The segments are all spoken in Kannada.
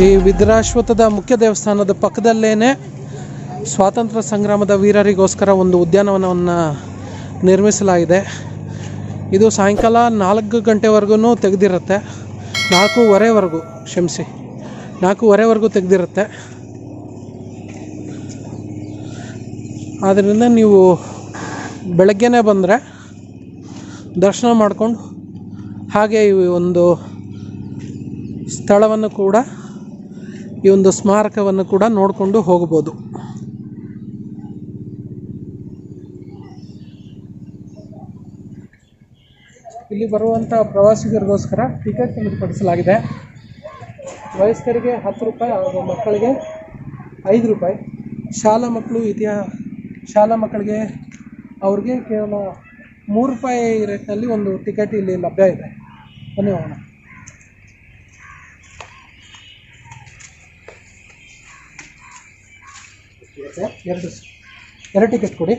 ಈ ವಿದ್ರಾಶ್ವತ್ಥದ ಮುಖ್ಯ ದೇವಸ್ಥಾನದ ಪಕ್ಕದಲ್ಲೇ ಸ್ವಾತಂತ್ರ್ಯ ಸಂಗ್ರಾಮದ ವೀರರಿಗೋಸ್ಕರ ಒಂದು ಉದ್ಯಾನವನವನ್ನು ನಿರ್ಮಿಸಲಾಗಿದೆ. ಇದು ಸಾಯಂಕಾಲ 4 ಗಂಟೆವರೆಗೂ ತೆಗೆದಿರುತ್ತೆ. 4:15ವರೆಗೂ ತೆಗೆದಿರುತ್ತೆ. ಆದ್ದರಿಂದ ನೀವು ಬೆಳಗ್ಗೆನೇ ಬಂದರೆ ದರ್ಶನ ಮಾಡಿಕೊಂಡು ಹಾಗೆ ಈ ಒಂದು ಸ್ಥಳವನ್ನು ಕೂಡ, ಈ ಒಂದು ಸ್ಮಾರಕವನ್ನು ಕೂಡ ನೋಡಿಕೊಂಡು ಹೋಗ್ಬೋದು. ಇಲ್ಲಿ ಬರುವಂಥ ಪ್ರವಾಸಿಗರಿಗೋಸ್ಕರ ಟಿಕೆಟ್ ನಿಗದಿಪಡಿಸಲಾಗಿದೆ. ವಯಸ್ಕರಿಗೆ 10 ರೂಪಾಯಿ ಹಾಗೂ ಮಕ್ಕಳಿಗೆ 5 ರೂಪಾಯಿ. ಶಾಲಾ ಮಕ್ಕಳಿಗೆ ಅವ್ರಿಗೆ ಕೇವಲ 3 ರೂಪಾಯಿ ರೇಟ್ನಲ್ಲಿ ಒಂದು ಟಿಕೆಟ್ ಇಲ್ಲಿ ಲಭ್ಯ ಇದೆ. ಬನ್ನಿ ಹೋಗೋಣ. ಎರಡು ಟಿಕೆಟ್ ಕೊಡಿ.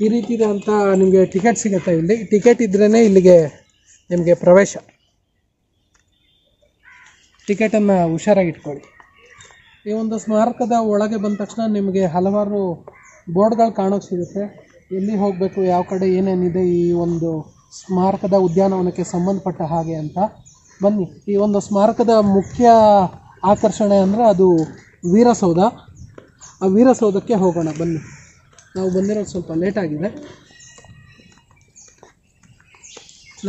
ಈ ರೀತಿದೆ ಅಂತ ನಿಮಗೆ ಟಿಕೆಟ್ ಸಿಗುತ್ತೆ. ಇಲ್ಲಿ ಟಿಕೆಟ್ ಇದ್ರೇ ಇಲ್ಲಿಗೆ ನಿಮಗೆ ಪ್ರವೇಶ. ಟಿಕೆಟನ್ನು ಹುಷಾರಾಗಿ ಇಟ್ಕೊಳ್ಳಿ. ಈ ಒಂದು ಸ್ಮಾರಕದ ಒಳಗೆ ಬಂದ ತಕ್ಷಣ ನಿಮಗೆ ಹಲವಾರು ಬೋರ್ಡ್ಗಳು ಕಾಣೋಕ್ಕೆ ಸಿಗುತ್ತೆ. ಎಲ್ಲಿ ಹೋಗಬೇಕು, ಯಾವ ಕಡೆ ಏನೇನಿದೆ ಈ ಒಂದು ಸ್ಮಾರಕದ ಉದ್ಯಾನವನಕ್ಕೆ ಸಂಬಂಧಪಟ್ಟ ಹಾಗೆ ಅಂತ. ಬನ್ನಿ, ಈ ಒಂದು ಸ್ಮಾರಕದ ಮುಖ್ಯ ಆಕರ್ಷಣೆ ಅಂದರೆ ಅದು ವೀರಸೌಧ. ಆ ವೀರಸೌಧಕ್ಕೆ ಹೋಗೋಣ ಬನ್ನಿ. ನಾವು ಬಂದಿರೋದು ಸ್ವಲ್ಪ ಲೇಟ್ ಆಗಿದೆ,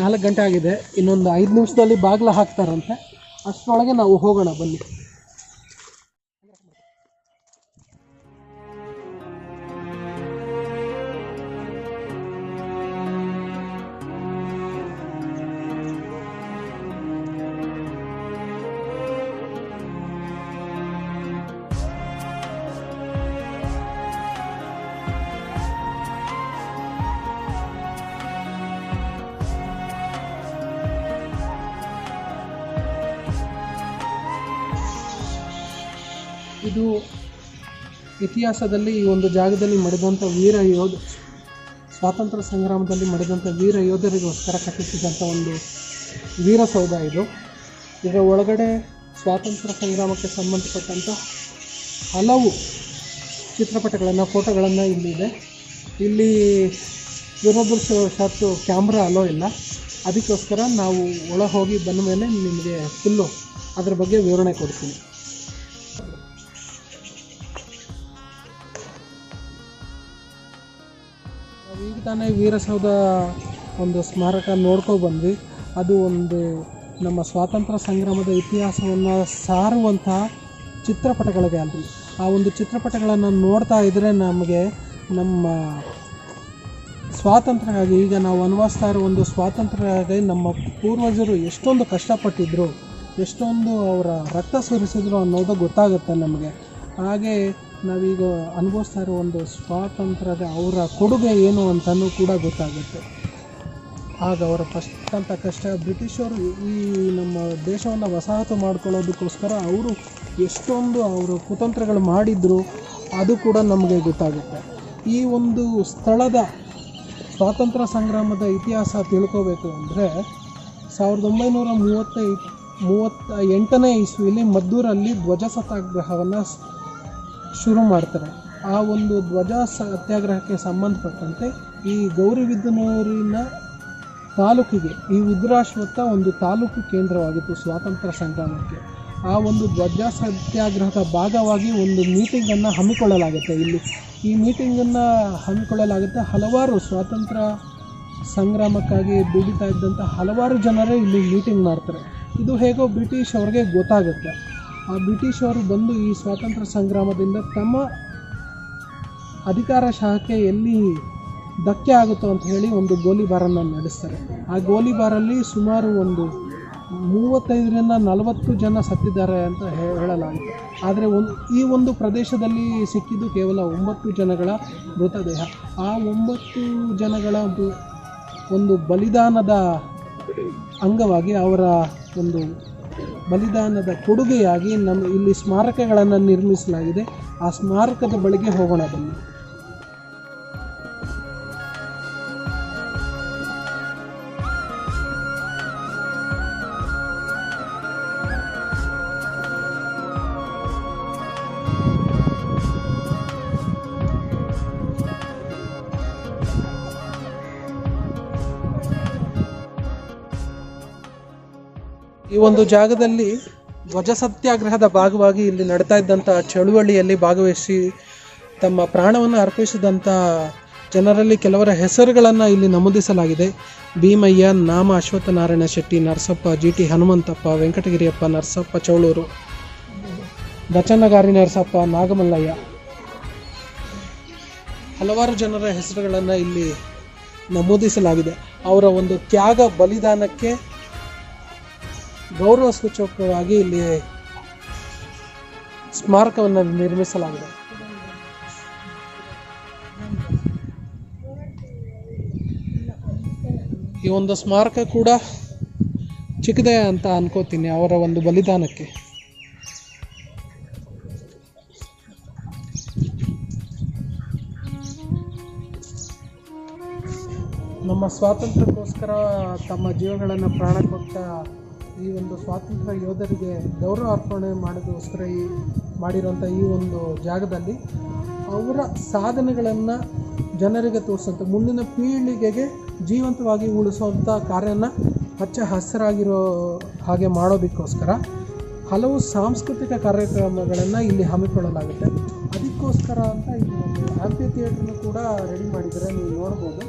4 ಗಂಟೆ ಆಗಿದೆ. ಇನ್ನೊಂದು 5 ನಿಮಿಷದಲ್ಲಿ ಬಾಗಿಲು ಹಾಕ್ತಾರಂತೆ. ಅಷ್ಟರೊಳಗೆ ನಾವು ಹೋಗೋಣ ಬನ್ನಿ. ಇದು ಇತಿಹಾಸದಲ್ಲಿ ಈ ಒಂದು ಜಾಗದಲ್ಲಿ ಮಡಿದಂಥ ಸ್ವಾತಂತ್ರ್ಯ ಸಂಗ್ರಾಮದಲ್ಲಿ ಮಡಿದಂಥ ವೀರ ಯೋಧರಿಗೋಸ್ಕರ ಕಟ್ಟಿಸಿದಂಥ ಒಂದು ವೀರಸೌಧ ಇದು. ಇದರ ಒಳಗಡೆ ಸ್ವಾತಂತ್ರ್ಯ ಸಂಗ್ರಾಮಕ್ಕೆ ಸಂಬಂಧಪಟ್ಟಂಥ ಹಲವು ಚಿತ್ರಪಟಗಳನ್ನು, ಫೋಟೋಗಳನ್ನು ಇಲ್ಲಿದೆ. ಇಲ್ಲಿ ದುರದೃಷ್ಟವಶಾತ್ತು ಕ್ಯಾಮ್ರಾ ಅಲೋ ಇಲ್ಲ. ಅದಕ್ಕೋಸ್ಕರ ನಾವು ಒಳ ಹೋಗಿ ಬಂದ ಮೇಲೆ ನಿಮಗೆ ಫುಲ್ಲು ಅದ್ರ ಬಗ್ಗೆ ವಿವರಣೆ ಕೊಡ್ತೀನಿ. ಈಗ ತಾನೇ ವೀರಸೌಧ ಒಂದು ಸ್ಮಾರಕ ಬಂದ್ವಿ. ಅದು ಒಂದು ನಮ್ಮ ಸ್ವಾತಂತ್ರ್ಯ ಸಂಗ್ರಾಮದ ಇತಿಹಾಸವನ್ನು ಸಾರುವಂತಹ ಚಿತ್ರಪಟಗಳ ಗ್ಯಾಲರಿ. ಆ ಒಂದು ಚಿತ್ರಪಟಗಳನ್ನು ನೋಡ್ತಾ ಇದ್ದರೆ ನಮಗೆ ನಮ್ಮ ಸ್ವಾತಂತ್ರ್ಯಕ್ಕಾಗಿ, ಈಗ ನಾವು ಅನುಭವಿಸ್ತಾ ಇರೋ ಒಂದು ಸ್ವಾತಂತ್ರ್ಯಕ್ಕಾಗಿ ನಮ್ಮ ಪೂರ್ವಜರು ಎಷ್ಟೊಂದು ಕಷ್ಟಪಟ್ಟಿದ್ರು, ಎಷ್ಟೊಂದು ಅವರ ರಕ್ತ ಸುರಿಸಿದ್ರು ಅನ್ನೋದು ಗೊತ್ತಾಗುತ್ತೆ ನಮಗೆ. ಹಾಗೆ ನಾವೀಗ ಅನುಭವಿಸ್ತಾ ಇರೋ ಒಂದು ಸ್ವಾತಂತ್ರ್ಯದ ಅವರ ಕೊಡುಗೆ ಏನು ಅಂತಲೂ ಕೂಡ ಗೊತ್ತಾಗುತ್ತೆ. ಆಗ ಅವರ ಪಟ್ಟಂಥ ಕಷ್ಟ, ಬ್ರಿಟಿಷರು ಈ ನಮ್ಮ ದೇಶವನ್ನು ವಸಾಹತು ಮಾಡ್ಕೊಳ್ಳೋದಕ್ಕೋಸ್ಕರ ಅವರು ಎಷ್ಟೊಂದು ಅವರು ಕುತಂತ್ರಗಳು ಮಾಡಿದ್ರು, ಅದು ಕೂಡ ನಮಗೆ ಗೊತ್ತಾಗುತ್ತೆ. ಈ ಒಂದು ಸ್ಥಳದ ಸ್ವಾತಂತ್ರ್ಯ ಸಂಗ್ರಾಮದ ಇತಿಹಾಸ ತಿಳ್ಕೋಬೇಕು ಅಂದರೆ 1938ನೇ ಇಸ್ವಿಯಲ್ಲಿ ಮದ್ದೂರಲ್ಲಿ ಧ್ವಜ ಸತ್ಯಾಗ್ರಹವನ್ನು ಶುರು ಮಾಡ್ತಾರೆ. ಆ ಒಂದು ಧ್ವಜ ಸತ್ಯಾಗ್ರಹಕ್ಕೆ ಸಂಬಂಧಪಟ್ಟಂತೆ ಈ ಗೌರಿಬಿದನೂರಿನ ತಾಲೂಕಿಗೆ ಈ ವಿದ್ರಾಶ್ವತ್ಥ ಒಂದು ತಾಲೂಕು ಕೇಂದ್ರವಾಗಿತ್ತು ಸ್ವಾತಂತ್ರ್ಯ ಸಂಗ್ರಾಮಕ್ಕೆ. ಆ ಒಂದು ಧ್ವಜ ಸತ್ಯಾಗ್ರಹದ ಭಾಗವಾಗಿ ಒಂದು ಮೀಟಿಂಗನ್ನು ಹಮ್ಮಿಕೊಳ್ಳಲಾಗುತ್ತೆ. ಇಲ್ಲಿ ಈ ಮೀಟಿಂಗನ್ನು ಹಮ್ಮಿಕೊಳ್ಳಲಾಗುತ್ತೆ. ಹಲವಾರು ಸ್ವಾತಂತ್ರ್ಯ ಸಂಗ್ರಾಮಕ್ಕಾಗಿ ದುಡಿತಾ ಇದ್ದಂಥ ಹಲವಾರು ಜನರೇ ಇಲ್ಲಿ ಮೀಟಿಂಗ್ ಮಾಡ್ತಾರೆ. ಇದು ಹೇಗೋ ಬ್ರಿಟಿಷ್ ಅವ್ರಿಗೆ ಗೊತ್ತಾಗುತ್ತೆ. ಆ ಬ್ರಿಟಿಷವರು ಬಂದು ಈ ಸ್ವಾತಂತ್ರ್ಯ ಸಂಗ್ರಾಮದಿಂದ ತಮ್ಮ ಅಧಿಕಾರಶಾಹಕ್ಕೆ ಎಲ್ಲಿ ಧಕ್ಕೆ ಆಗುತ್ತೋ ಅಂತ ಹೇಳಿ ಒಂದು ಗೋಲಿಬಾರನ್ನು ನಡೆಸ್ತಾರೆ. ಆ ಗೋಲಿಬಾರಲ್ಲಿ ಸುಮಾರು ಒಂದು 35ರಿಂದ 40 ಜನ ಸತ್ತಿದ್ದಾರೆ ಅಂತ ಹೇಳಲಾಗುತ್ತೆ. ಆದರೆ ಈ ಒಂದು ಪ್ರದೇಶದಲ್ಲಿ ಸಿಕ್ಕಿದ್ದು ಕೇವಲ 9 ಜನಗಳ ಮೃತದೇಹ. ಆ 9 ಜನಗಳ ಒಂದು ಬಲಿದಾನದ ಅಂಗವಾಗಿ ಅವರ ಒಂದು ಬಲಿದಾನದ ಕೊಡುಗೆಯಾಗಿ ಇಲ್ಲಿ ಸ್ಮಾರಕಗಳನ್ನು ನಿರ್ಮಿಸಲಾಗಿದೆ. ಆ ಸ್ಮಾರಕದ ಬಳಿಗೆ ಹೋಗೋಣ ಬನ್ನಿ. ಈ ಒಂದು ಜಾಗದಲ್ಲಿ ಧ್ವಜ ಸತ್ಯಾಗ್ರಹದ ಭಾಗವಾಗಿ ಇಲ್ಲಿ ನಡೀತಾ ಇದ್ದಂಥ ಚಳುವಳಿಯಲ್ಲಿ ಭಾಗವಹಿಸಿ ತಮ್ಮ ಪ್ರಾಣವನ್ನು ಅರ್ಪಿಸಿದಂಥ ಜನರಲ್ಲಿ ಕೆಲವರ ಹೆಸರುಗಳನ್ನು ಇಲ್ಲಿ ನಮೂದಿಸಲಾಗಿದೆ. ಭೀಮಯ್ಯ, ನಾಮ ಅಶ್ವತ್ಥನಾರಾಯಣ ಶೆಟ್ಟಿ, ನರಸಪ್ಪ, GT ಹನುಮಂತಪ್ಪ, ವೆಂಕಟಗಿರಿಯಪ್ಪ, ನರಸಪ್ಪ ಚೌಳೂರು, ಬಚನ್ನಗಾರಿ ನರಸಪ್ಪ, ನಾಗಮಲ್ಲಯ್ಯ, ಹಲವಾರು ಜನರ ಹೆಸರುಗಳನ್ನು ಇಲ್ಲಿ ನಮೂದಿಸಲಾಗಿದೆ. ಅವರ ಒಂದು ತ್ಯಾಗ ಬಲಿದಾನಕ್ಕೆ ಗೌರವ ಸೂಚಕವಾಗಿ ಇಲ್ಲಿ ಸ್ಮಾರಕವನ್ನು ನಿರ್ಮಿಸಲಾಗಿದೆ. ಈ ಒಂದು ಸ್ಮಾರಕ ಕೂಡ ಚಿಕ್ಕದೇ ಅಂತ ಅನ್ಕೋತೀನಿ ಅವರ ಒಂದು ಬಲಿದಾನಕ್ಕೆ. ನಮ್ಮ ಸ್ವಾತಂತ್ರ್ಯಕ್ಕೋಸ್ಕರ ತಮ್ಮ ಜೀವಗಳನ್ನು ಪ್ರಾಣ ಕೊಟ್ಟ ಈ ಒಂದು ಸ್ವಾತಂತ್ರ್ಯ ಯೋಧರಿಗೆ ಗೌರವ ಅರ್ಪಣೆ ಮಾಡೋದಕ್ಕೋಸ್ಕರ ಮಾಡಿರುವಂಥ ಈ ಒಂದು ಜಾಗದಲ್ಲಿ ಅವರ ಸಾಧನೆಗಳನ್ನು ಜನರಿಗೆ ತೋರಿಸುವಂಥ, ಮುಂದಿನ ಪೀಳಿಗೆಗೆ ಜೀವಂತವಾಗಿ ಉಳಿಸುವಂಥ ಕಾರ್ಯನ ಹಚ್ಚ ಹಸಿರಾಗಿರೋ ಹಾಗೆ ಮಾಡೋದಕ್ಕೋಸ್ಕರ ಹಲವು ಸಾಂಸ್ಕೃತಿಕ ಕಾರ್ಯಕ್ರಮಗಳನ್ನು ಇಲ್ಲಿ ಹಮ್ಮಿಕೊಳ್ಳಲಾಗುತ್ತೆ. ಅದಕ್ಕೋಸ್ಕರ ಅಂತ ಇಲ್ಲಿ ಒಂದು ಆಂಫಿ ಥಿಯೇಟ್ರನ್ನು ಕೂಡ ರೆಡಿ ಮಾಡಿದ್ದಾರೆ. ನೀವು ನೋಡ್ಬೋದು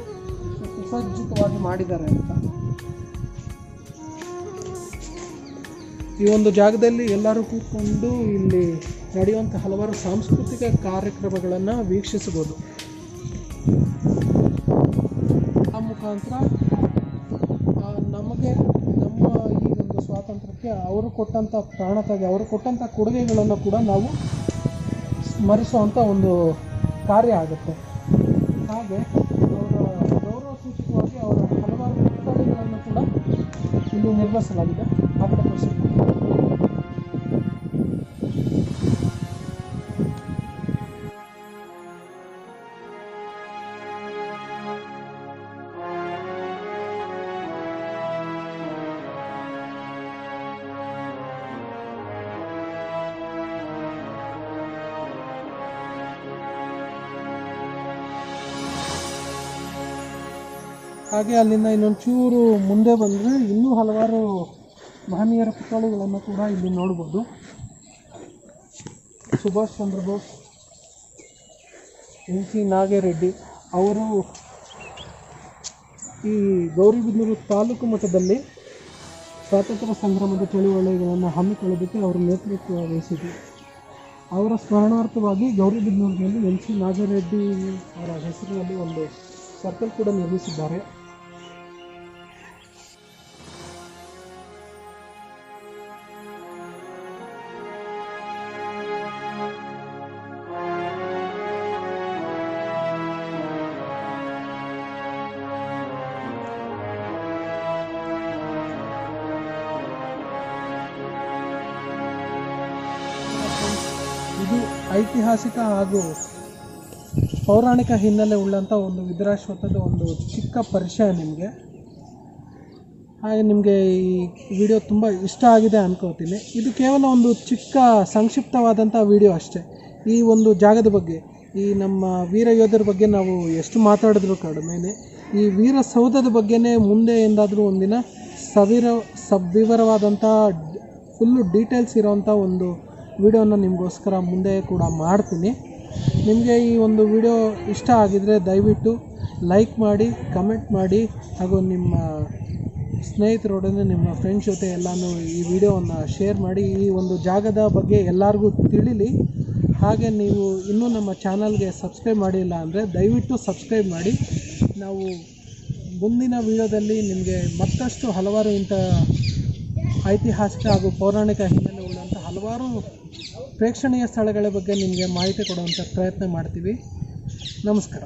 ಸುಸಜ್ಜಿತವಾಗಿ ಮಾಡಿದ್ದಾರೆ ಅಂತ. ಈ ಒಂದು ಜಾಗದಲ್ಲಿ ಎಲ್ಲರೂ ಕೂತ್ಕೊಂಡು ಇಲ್ಲಿ ನಡೆಯುವಂಥ ಹಲವಾರು ಸಾಂಸ್ಕೃತಿಕ ಕಾರ್ಯಕ್ರಮಗಳನ್ನು ವೀಕ್ಷಿಸಬಹುದು. ಆ ಮುಖಾಂತರ ನಮಗೆ ನಮ್ಮ ಈ ಒಂದು ಸ್ವಾತಂತ್ರ್ಯಕ್ಕೆ ಅವರು ಕೊಟ್ಟಂಥ ಪ್ರಾಣತ್ಯಾಗ, ಅವರು ಕೊಟ್ಟಂಥ ಕೊಡುಗೆಗಳನ್ನು ಕೂಡ ನಾವು ಸ್ಮರಿಸುವಂಥ ಒಂದು ಕಾರ್ಯ ಆಗುತ್ತೆ. ಹಾಗೆ ಅವರ ಗೌರವ ಸೂಚಕವಾಗಿ ಅವರ ಹಲವಾರು ಪುತ್ಥಳಿಗಳನ್ನು ಕೂಡ ಇಲ್ಲಿ ನಿರ್ಮಿಸಲಾಗಿದೆ. ಆ ಕಡೆ ತೋರಿಸಿದ್ದೀವಿ. ಹಾಗೆ ಅಲ್ಲಿಂದ ಇನ್ನೊಂಚೂರು ಮುಂದೆ ಬಂದರೆ ಇನ್ನೂ ಹಲವಾರು ಮಹನೀಯರ ಪುತ್ಥಳಿಗಳನ್ನು ಕೂಡ ಇಲ್ಲಿ ನೋಡ್ಬೋದು. ಸುಭಾಷ್ ಚಂದ್ರ ಬೋಸ್, NC ನಾಗರೆಡ್ಡಿ ಅವರು ಈ ಗೌರಿಬಿದನೂರು ತಾಲೂಕು ಮಟ್ಟದಲ್ಲಿ ಸ್ವಾತಂತ್ರ್ಯ ಸಂಗ್ರಾಮದ ಚಳುವಳಿಗಳನ್ನು ಹಮ್ಮಿಕೊಳ್ಳೋದಕ್ಕೆ ಅವರು ನೇತೃತ್ವ ವಹಿಸಿದರು. ಅವರ ಸ್ಮರಣಾರ್ಥವಾಗಿ ಗೌರಿಬಿದನೂರಿನಲ್ಲಿ NC ನಾಗರೆಡ್ಡಿ ಅವರ ಹೆಸರಿನಲ್ಲಿ ಒಂದು ಸರ್ಕಲ್ ಕೂಡ ನಿರ್ಮಿಸಿದ್ದಾರೆ. ಇದು ಐತಿಹಾಸಿಕ ಹಾಗೂ ಪೌರಾಣಿಕ ಹಿನ್ನೆಲೆ ಉಳ್ಳಂಥ ಒಂದು ವಿದುರಾಶ್ವತ್ಥದ ಒಂದು ಚಿಕ್ಕ ಪರಿಚಯ ನಿಮಗೆ. ಹಾಗೆ ನಿಮಗೆ ಈ ವಿಡಿಯೋ ತುಂಬ ಇಷ್ಟ ಆಗಿದೆ ಅನ್ಕೋತೀನಿ. ಇದು ಕೇವಲ ಒಂದು ಚಿಕ್ಕ ಸಂಕ್ಷಿಪ್ತವಾದಂಥ ವಿಡಿಯೋ ಅಷ್ಟೇ. ಈ ಒಂದು ಜಾಗದ ಬಗ್ಗೆ, ಈ ನಮ್ಮ ವೀರ ಯೋಧರ ಬಗ್ಗೆ ನಾವು ಎಷ್ಟು ಮಾತಾಡಿದ್ರು ಕಡಿಮೆನೇ. ಈ ವೀರಸೌಧದ ಬಗ್ಗೆನೇ ಮುಂದೆ ಎಂದಾದರೂ ಒಂದಿನ ಸವಿವರವಾದಂಥ ಫುಲ್ಲು ಡೀಟೇಲ್ಸ್ ಇರೋವಂಥ ಒಂದು ವಿಡಿಯೋನ ನಿಮಗೋಸ್ಕರ ಮುಂದೆ ಕೂಡ ಮಾಡ್ತೀನಿ. ನಿಮಗೆ ಈ ಒಂದು ವಿಡಿಯೋ ಇಷ್ಟ ಆಗಿದರೆ ದಯವಿಟ್ಟು ಲೈಕ್ ಮಾಡಿ, ಕಮೆಂಟ್ ಮಾಡಿ, ಹಾಗೂ ನಿಮ್ಮ ಸ್ನೇಹಿತರೊಡನೆ, ನಿಮ್ಮ ಫ್ರೆಂಡ್ಸ್ ಜೊತೆ ಎಲ್ಲನೂ ಈ ವಿಡಿಯೋವನ್ನು ಶೇರ್ ಮಾಡಿ. ಈ ಒಂದು ಜಾಗದ ಬಗ್ಗೆ ಎಲ್ಲರಿಗೂ ತಿಳಿಲಿ. ಹಾಗೆ ನೀವು ಇನ್ನೂ ನಮ್ಮ ಚಾನಲ್ಗೆ ಸಬ್ಸ್ಕ್ರೈಬ್ ಮಾಡಿಲ್ಲ ಅಂದರೆ ದಯವಿಟ್ಟು ಸಬ್ಸ್ಕ್ರೈಬ್ ಮಾಡಿ. ನಾವು ಮುಂದಿನ ವಿಡಿಯೋದಲ್ಲಿ ನಿಮಗೆ ಮತ್ತಷ್ಟು ಹಲವಾರು ಇಂಥ ಐತಿಹಾಸಿಕ ಹಾಗೂ ಪೌರಾಣಿಕ ಹಿನ್ನೆಲೆ ಉಳ್ಳಂಥ ಹಲವಾರು ಪ್ರೇಕ್ಷಣೀಯ ಸ್ಥಳಗಳ ಬಗ್ಗೆ ನಿಮಗೆ ಮಾಹಿತಿ ಕೊಡುವಂಥ ಪ್ರಯತ್ನ ಮಾಡ್ತೀವಿ. ನಮಸ್ಕಾರ.